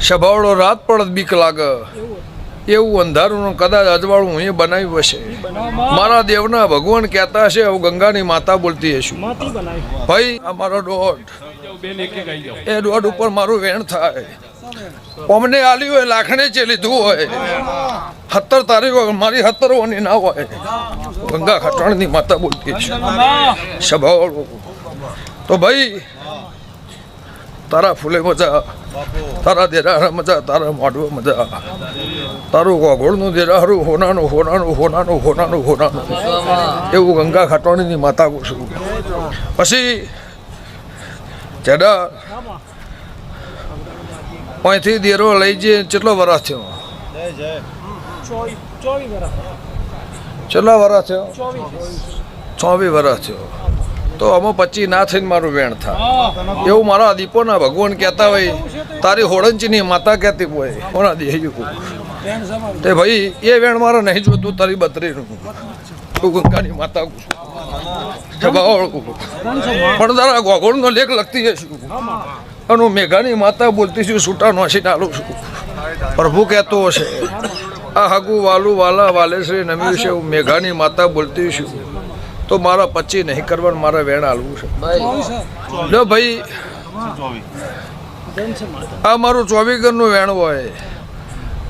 સભાવડો રાત પડત બીક લાગે એવું અંધારું કદાચ અજવાળું હું બનાવ્યું હશે. મારા દેવના ભગવાન કહેતા હશે હું ગંગાની માતા બોલતી હશું. ભાઈ આ મારો દોઢ એ દોઢ ઉપર મારું વેણ થાય. અમને આલી હોય લાખણે ચે લીધું હોય 17 તારીખો મારી 17 ના હોય. ગંગા ખટાણની માતા બોલતી હશે સભાવડો. તો ભાઈ તારા ફૂલે મજા, તારા દેરારા મજા, તારા માડવા મજા, તારું ગોગોળનું દેરારું હોનાનું હોનાનું હોનાનું હોનાનું હોનાનું એવું ગંગા ખાટવાણીની માતા કહું છું. પછી ચડા અહીંથી દેરો લઈ જઈએ. કેટલો વરસ થયો? કેટલા વરસ થયો? 24 વરસ થયો. તો આમાં 25 ના થઈને મારું વેણ થાય એવું મારા દીપોના ભગવાન કહેતા હોય. તારી હોળંચીની માતા કહેતી હોય કોના દેહ્યું તે ભાઈ એ વેણ મારે નહીં જોતું. તારી 32નું તું ગંગાની માતા પણ તારા ગોગોળનો લેખ લખતી હશું અને હું મેઘાની માતા બોલતી છું. છૂટા નોસી ડાલું છું. પ્રભુ કહેતો હશે આ હગુ વાલું વાલા વાલે શ્રી નમ્યું છે હું મેઘાની માતા બોલતી છું. તો મારા 25 નહીં કરવાનું, મારા વેણ હાલવું છે. જો ભાઈ આ મારું 24 ઘરનું વેણ હોય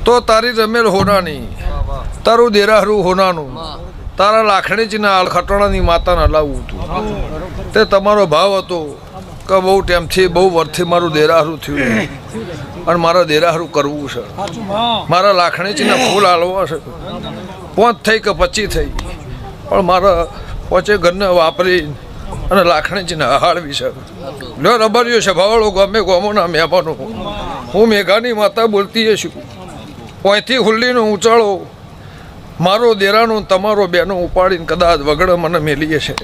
તો તારી રમેલ હોનાની, તારું દેરાહરું હોનાનું, તારા લાખણીજીના ખટોણાની માતાને હલાવવું હતું. તે તમારો ભાવ હતો કે બહુ ટાઈમથી બહુ વર્ષથી મારું દેરાહરું થયું અને મારા દેરાહરું કરવું છે. મારા લાખણીજીના ફૂલ હાલવા છે. 5 થઈ કે 25 થઈ પણ મારા પોચે ઘરને વાપરી અને લાખણીજીને હાળવી છે. લો રબરિયો છે ભાવળો ગમે ગોમોના મહેમાનો હું મેઘાની માતા બોલતી છું. અહીંથી હુલ્લીનો ઊંચાળો મારો દેરાનો તમારો બેનો ઉપાડીને કદાચ વગડે મને મેલીએ છે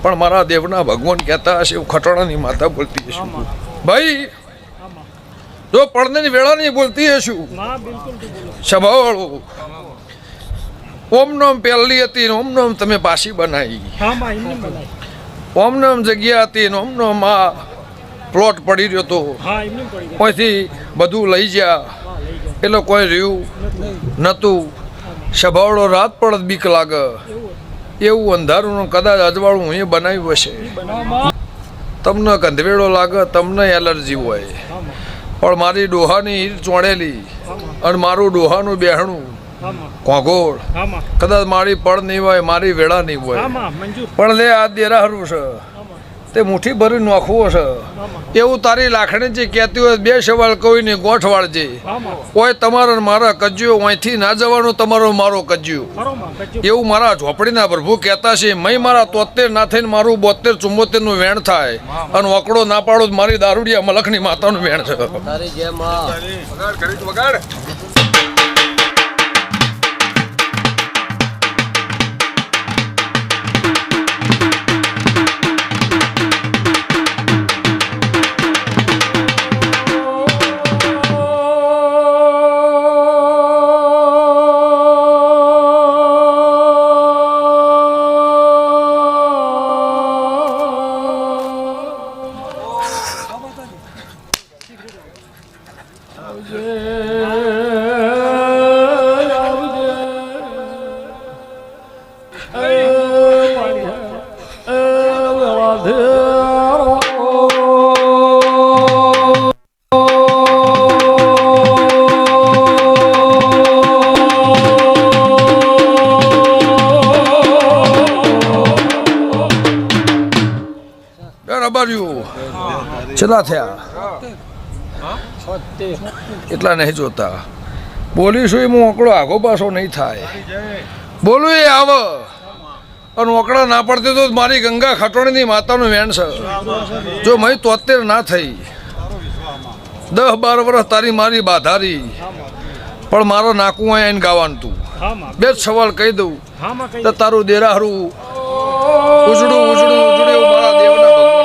પણ મારા દેવના ભગવાન કહેતા હશે હું ખટોણાની માતા બોલતી છું. ભાઈ જો પડદની વેળાની બોલતી હશું સભાવાળો. ઓમ નામ પહેલી હતી ઓમ નામ તમે પાછી બનાવી. ઓમ નામ જગ્યા હતી ઓમ નામ આ પ્લોટ પડી રહ્યો હતો અહીંથી બધું લઈ ગયા એટલે કોઈ રહ્યું નહોતું. સભાવડો રાત પડત બીક લાગે એવું અંધારું કદાચ અજવાળું હું બનાવ્યું હશે. તમને ગંધવેડો લાગે, તમને એલર્જી હોય પણ મારી ડોહાની ઈર ચોંડેલી અને મારું ડોહાનું બેહણું કોગોળ કદાચ મારી પડ નહીં હોય, મારી વેળા નહીં હોય પણ લે આ દેરાહરું છે તે મુઠ્ઠી ભરી નોખવું છે એવું તારી લાખણી જે કહેતી હોય 2 સવાલ કોઈને ગોઠ વાળજે. કોઈ તમારા મારા કજ્યો અહીંથી ના જવાનું, તમારો મારો કજ્યો એવું મારા ઝોપડીના પ્રભુ કહેતા છે. મય મારા 73 ના થઈને મારું 72 74 નું વેણ થાય અને ઓકડો ના પાડો મારી દારૂડિયા મલખની માતાનું વેણ છે. કેટલા થયા? એટલા નહીં જોતા. બોલીશું એ મોકળો આગો પાછો નહીં થાય. બોલું એ આવે અને ઓકડા ના પડતી તો મારી ગંગા ખટોણીની માતાનું વેણ છે. જો મય 73 ના થઈ 10-12 વર્ષ તારી મારી બાધારી પણ મારો નાકું અહીંયા આવીને ગાવાનું તું 2 સવાલ કહી દઉં તો તારું દેરાહરું ઉજળું ઉજળું ઉજળું એવું મારા દેવના ભગવાન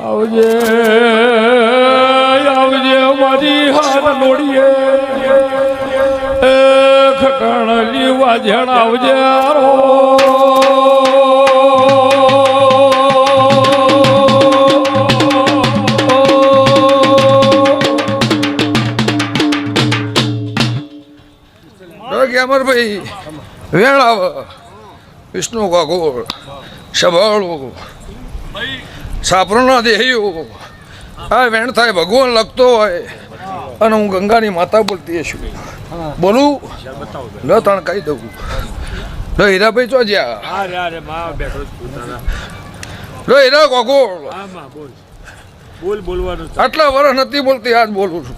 આવજે આવજે મારી હાર નોડીએ ખટાણ હરજી વાજણ આવજે રો અમરભાઈ વેણ આવ વિષ્ણુ કાકોળ સભાળું સાપરોના દેહ્યું આ વેણ થાય ભગવાન લખતો હોય અને હું ગંગાની માતા બોલતી છું બોલું લો તણ કહી દઉં લો હીરાભાઈ ચો જ્યાં લો હીરા કાકોળ આટલા વર્ષ નથી બોલતી આજ બોલું છું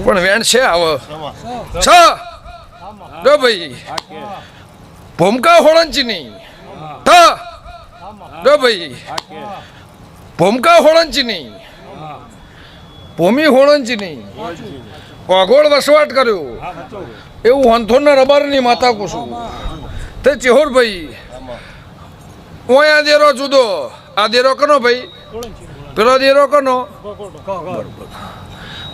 પણ વેણ છે આવ છ લો ભાઈ ભૂમકા હોળંચી નહીં થ લો ભાઈ ભૂમકા હોળંચી નહીં ભૂમિ હોળંચી નહીં કોગોળ વસવાટ કર્યો એવું હંથોરના રબારની માતા કુશું તે ચેહોરભાઈ ઓય આ દેરો જુદો આ દેરો કનો ભાઈ પેલો દેરો કનો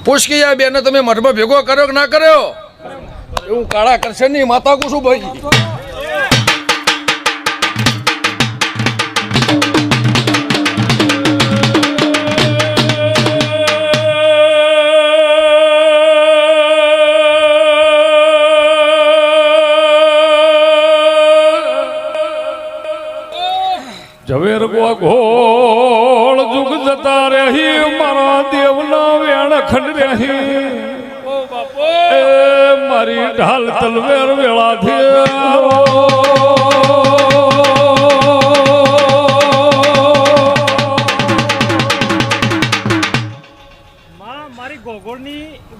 પૂછકી આ બેને તમે મઠમાં ભેગો કર્યો કે ના કર્યો એવું કાળા કરશનની માતા કુશું ભાઈ ઝવેર ગોળ જુગ જતા રહી મારા દેવના વેણ ખંડ રહી એ મારી ઢાલ તલવેર વેળાથી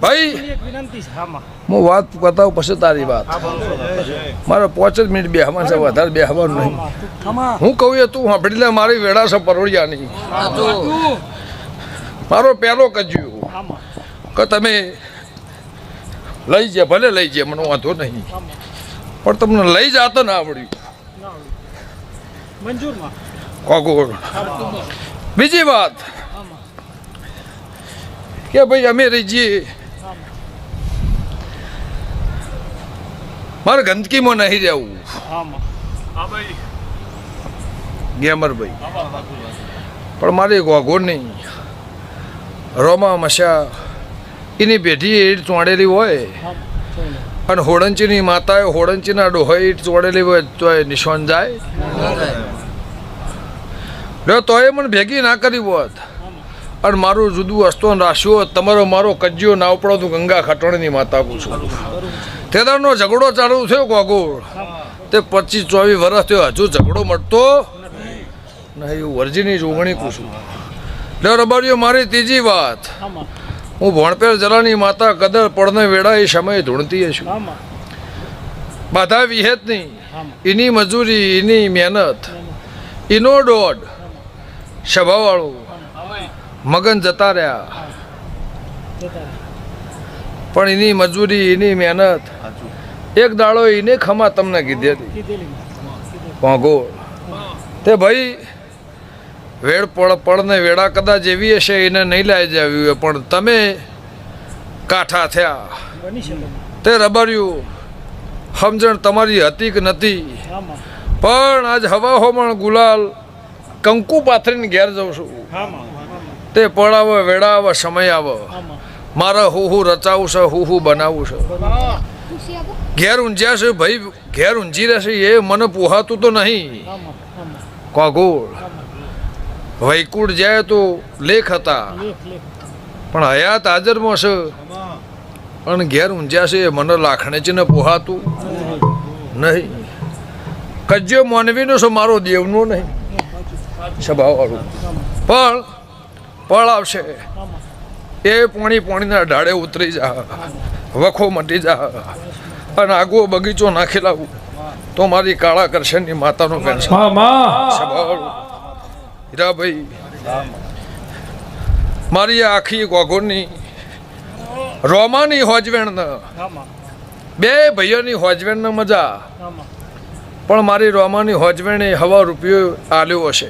ભાઈ હું વાત બતાવું પછી તારી વાત મારે 5 જ મિનિટ બેહવા છે વધારે બેહવાનું નહીં હું કહું એ તું સાંભળી લે મારી વેળા છે પરોળિયાની મારો પહેલો કજ્યું કે તમે લઈ જાય ભલે લઈ જાય મને વાંધો નહીં પણ તમને લઈ જાતો ના આવડ્યું કોગોળ બીજી વાત કે ભાઈ અમે રહી જઈએ મારે ગંદકીમાં નહીં રહેવું ગેમરભાઈ પણ મારી ગોગો નહીં રોમા મશા એની પેઢી ઈટ ચોંડેલી હોય અને હોળંચીની માતાએ હોળંચીના ડોહોએ ઈટ ચોંડેલી હોય તો એ નિશાન જાય તોય મને ભેગી ના કરી હોત અને મારું જુદું અસ્તોન રાખ્યું તમારો મારો કજ્યો ના ઉપડો તું ગંગા ખટોણીની માતા પૂછું તેદારનો ઝઘડો ચાલુ થયો ગોગોળ તે 25-24 વર્ષ થયો હજુ ઝઘડો મળતો નહીં એવું વર્જીની જોગણી પૂછું લે રબારીઓ મારી ત્રીજી વાત હું ભણપેર જલાની માતા કદર પડને વેળા એ સમયે ધૂણતી છું બાધા વિહેત નહીં એની મજૂરી એની મહેનત એનો દોડ સભાવાળું મગન જતા રહ્યા પણ એની મજૂરી એની મહેનત એક દાડો એને ખમા તમને કીધેલી કોગોળ તે ભાઈ વેળ પડને વેળા કદાચ એવી હશે એને નહીં લાવી જાવી હોય પણ તમે કાઠા થયા તે રબર્યું સમજણ તમારી હતી કે નથી પણ આજ હવા હોમણ ગુલાલ કંકુ પાથરીને ઘેર જઉં છું તે પડાવે વેળાવે સમય આવે મારે હું રચાવું છે હું બનાવું છે ઘેર ઊંઝ્યા છે ભાઈ ઘેર ઊંઝી રહેશે એ મને પોહાતું તો નહીં કોગોળ વૈકુંઠ જાય તો લેખ હતા પણ હયાત હાજરમાં છે અને ઘેર ઊંઝ્યા છે એ મને લાખણે છે ને પોહાતું નહીં કજ્યો માનવીનો છે મારો દેવનો નહીં સ્વભાવવાળું પણ પળ આવશે એ પોણીના ઢાળે ઉતરી જા વખો મટી જા અને આગો બગીચો નાખી લાવું તો મારી કાળા કરશનની માતાનો પેન્શન હીરાભાઈ મારી આખી ગોગોની રોમાની હોજવેણ બે ભાઈઓની હોજવેણ મજા પણ મારી રોમાની હોજવેણે હવા રૂપિયો આલ્યો હશે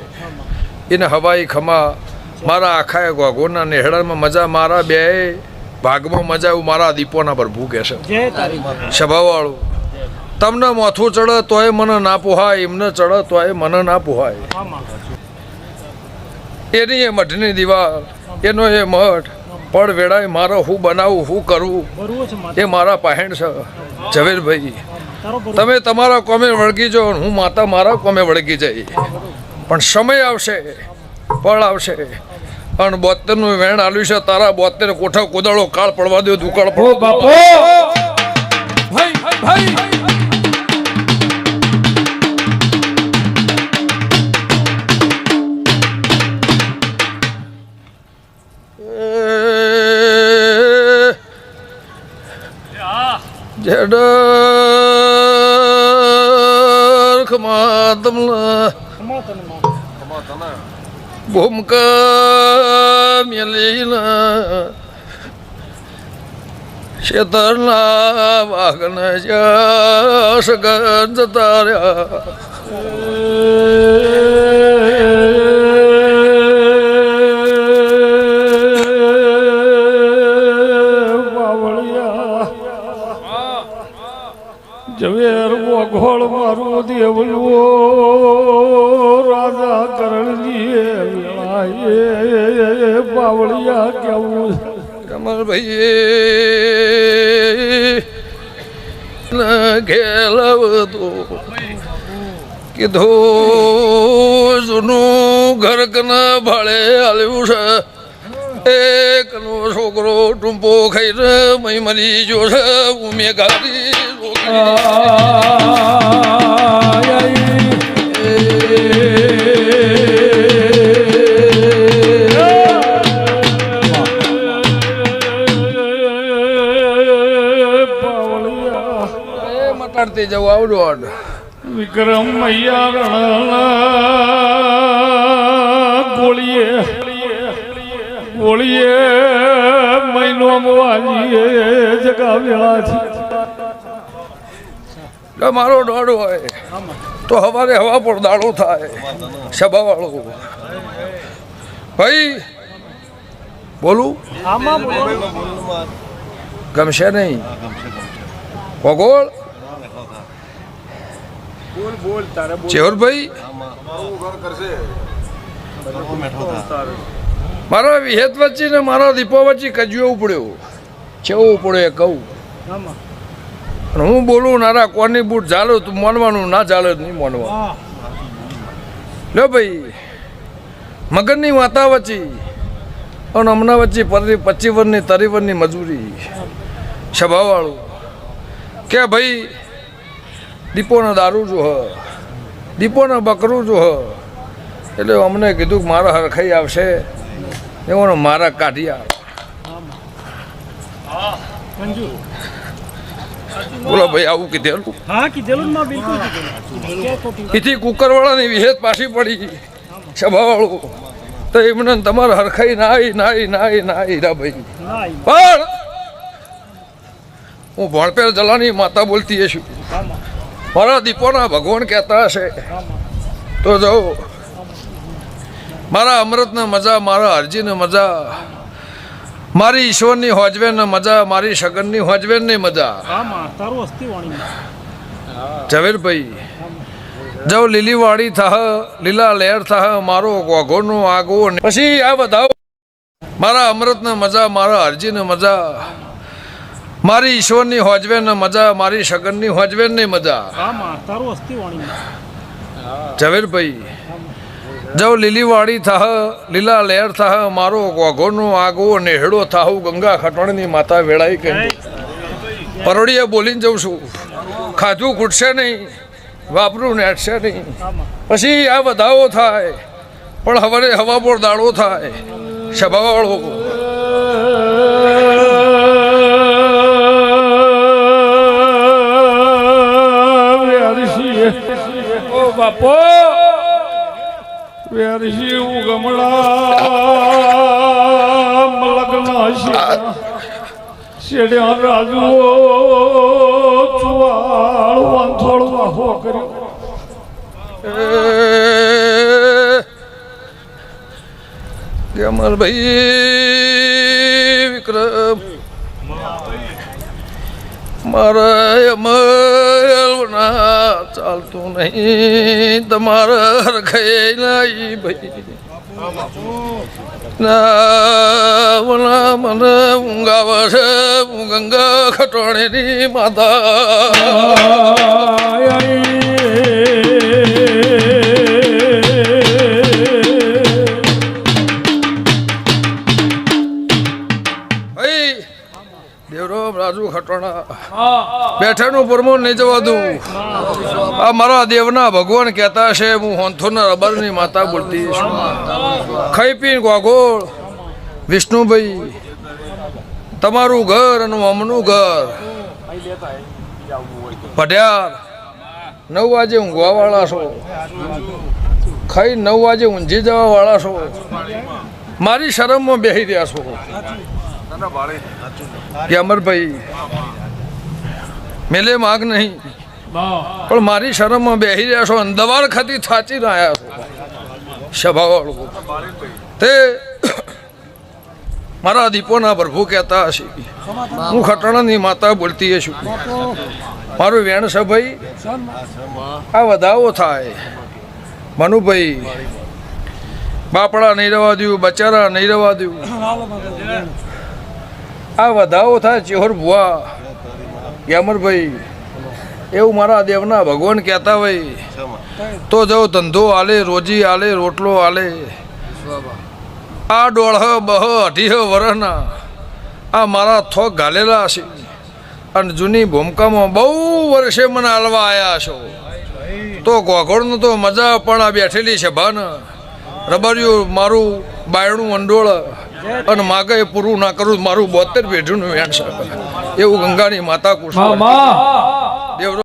એને હવાઈ ખમા મારા આખા ગોગોના નેહડામાં મજા મારા બે ભાગમાં મજા એવું મારા દીપોના પ્રભુ કહે છે સ્વભાવવાળું તમને માથું ચડે તોય મને ના પોહાય એમને ચડે તોય મને ના પોહાય એની એ મઠની દિવાલ એનો એ મઠ પડ વેળાએ મારે હું બનાવું હું કરવું એ મારા પહેણ છે ઝવેરભાઈ તમે તમારા કોમે વળગી જાઓ હું માતા મારા કોમે વળગી જઈ પણ સમય આવશે પળ આવશે અને 72 નું વેણ આલ્યું છે તારા 72 કોઠા કોદાળો કાળ પડવા દો દુકાળ પડો બાપો ભાઈ ભાઈ જડર ખમાતમલા ભૂમકા મેલીના શેતરના વાઘન સગન જતા રહ્યા ઝવેર ગોળ મારું દેવલો રાજા કરણજી બાવળિયા કેવું કમલભાઈ ઘેલવતો કીધું જૂનું ઘર કના ભાડે હાલ્યું છે એકનો છોકરો ટૂંપો ખાઈને મય મરી જો છે ઉમે ગાડી મટાડતી જવું આવડો વિક્રમ મૈયા રણના ગોળીએ ગોળીએ મહિનો વાલીએ જગાવ્યાથી મારો દોડ હોય તો હવારે હવા પર દાડો થાય સભાવાળો ભાઈ બોલું ગમશે નહીં ભગોળ ચેહરભાઈ મારા વિહેત વચ્ચે ને મારા દીપો વચ્ચે કજ્યો પડ્યો કેવું પડ્યો એ કહું હું બોલું નારા કોની બૂટ ચાલો તું માનવાનું ના ચાલે નહીં માનવા લો ભાઈ મગનની વાતા વચ્ચે અને હમણાં વચ્ચે 25 વર્ષની 30 વર્ષની મજૂરી સ્વભાવવાળું કે ભાઈ દીપોનો દારૂ જો હ દીપોને બકરું જો હ એટલે અમને કીધું કે મારા હરખાઈ આવશે એવાનો મારા કાઢી આવે બોલો ભાઈ આવું કીધેલું એથી કુકરવાળાની વિહેત પાછી પડી સભાવાળું તો એમને તમારે હરખાઈ નાઈ રા ભાઈ પણ હું ભણપેર જલાની માતા બોલતી હશું મારા દીપોના ભગવાન કહેતા હશે તો જાઓ મારા અમૃતને મજા મારા અરજીને મજા મારી ઈશ્વરની હોજવેને મજા મારી સગનની હોજવેનની મજા ઝવેરભાઈ જો લીલી વાડી થાહ લીલા લહેર થાહ મારો ગોઘોનો આગો પછી આ બધા મારા અમૃતને મજા મારા અરજીને મજા મારી ઈશ્વરની હોજવેને મજા મારી સગનની હોજવેનની મજા ઝવેરભાઈ જો લીલી વાડી થાહ લીલા લહેર થાહ મારો ગોઘોનો આગો નેહડો થાહુ ગંગા ખટોણની માતા વેળાઈ કહી પરોડીએ બોલીને જઉં છું ખાધું ખૂટશે નહીં વાપરું નેટશે નહીં પછી આ વધાવો થાય પણ હવારે હવા પર દાડો થાય સભાવાળો બાપો વેરશી ઉગમણા મલકના શેડ્યા રાજુ ચુવાળ વાંથોળ વાહો કર્યો અમરભાઈ વિક્રમ મારે અમલના ચાલતું નહીં તમારે હરખાઈ નહીં ભાઈ ના મને ઊંઘ આવે છે હું ગંગા ખટોણીની દેવરામ રાજુ ખટોણા બેઠાનું પરમોણ નહીં જવા દઉં આ મારા દેવના ભગવાન કહેતા છે હું હોંથોના રબરની માતા બોલતી છું ખાઈ પીને ગોગોળ વિષ્ણુભાઈ તમારું ઘર અને અમનું ઘર પઢ્યાર 9 વાગે ઊંઘવા વાળા છો ખાઈ 9 વાગે ઊંઘી જવા વાળા છો મારી શરમમાં બેસી રહ્યા છો કે અમરભાઈ મેલે માગ નહીં પણ મારી શરમમાં બેસી રહ્યા છો અને દવાર ખાતી થાચી રહ્યા છો સભાવાળું તે મારા દીપોના પ્રભુ કહેતા હશે હું ખટોણાની માતા બોલતી છું મારું વેણ છે ભાઈ આ વધાવો થાય મનુભાઈ બાપડા નહીં રહેવા દઉં બચારા નહીં રહેવા દઉં આ વધાવો થાય ચેહર ભુવા યામરભાઈ એવું મારા દેવના ભગવાન કહેતા હોય તો જો ધંધો આલે રોજી આલે રોટલો આલે આ 1.5 વર્ષના આ મારા થોક ઘાલેલા છે અને જૂની ભૂમકામાં બહુ વર્ષે મને હાલવા આવ્યા છો તો ગોઘોળનું તો મજા પણ આ બેઠેલી છે ભાન રબરિયું મારું બાયણું અંડોળ અને માગે પૂરું ના કરું મારું 72 પેઢીનું વેણ છે એવું ગંગાની માતા કુશ દેવ